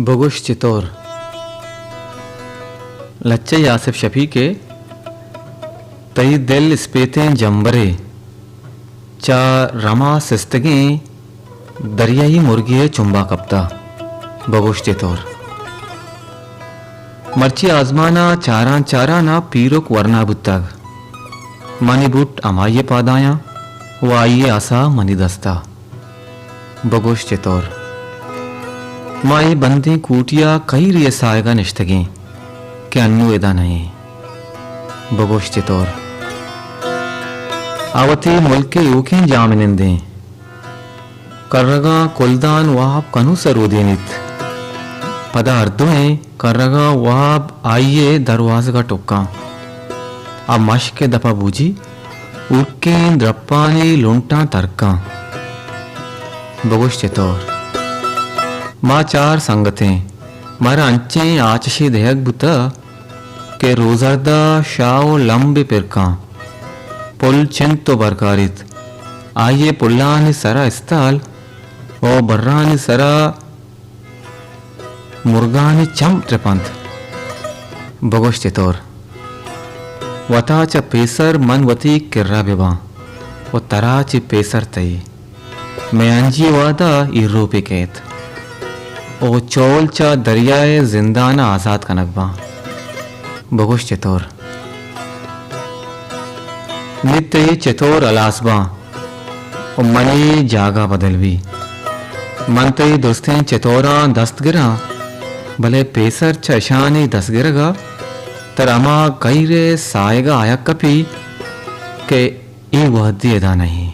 बगुश चितौर लच्चे यासिफ शफी के तई दिल स्पेतें जंबरे चा रमा सिस्तगें दरियाई मुर्गिए चुंबा कप्ता बगुश चितौर मर्ची आजमाना चारां चाराना पीरुक वरना बुत्तग मनी बुट अमाये पादाया वो आइए आसा मनी दस्ता बगुश चितौर माए बंदे कूटिया कई रिय सायगा निश्तगें के अन्नु एदा नहीं बगुश चितौर आवती मुल्के यूकें जामिनिंदे कर्रगा कुलदान वाब कनु सरूदीनित पदा अर्दों कर्रगा वाब आइए दरवाज़ का टुक्का अब मश के दपा बूझी उर्के द्रप्पाने लुंटा तरका बगुश चितौर माँ चार संगतें मारा अंचे आचशी देहक बुता के रोजर्दा शाओ लंबे पिरका पुल चिंतो बरकारित आइए पुल्लाने सरा इस्ताल ओ बर्राने सरा मुर्गाने चम त्रिपंथ बगुश चितौर वताच पेसर मन वती किर्रा बिबा वो तराच पेसर तई मैं अंजी वादा इरूपे केत ओ चोल चा दरियाए जिंदाना आजाद कनकबा बगुश चितौर नित्य चितौर अलासबा ओ मने जागा बदलवी मनते दोस्तें चितौरा दस्तगिरा भले पेसर चशाने दसगिरगा तरमा कई रे सायगा आया कपी के ए वहदी अदा नहीं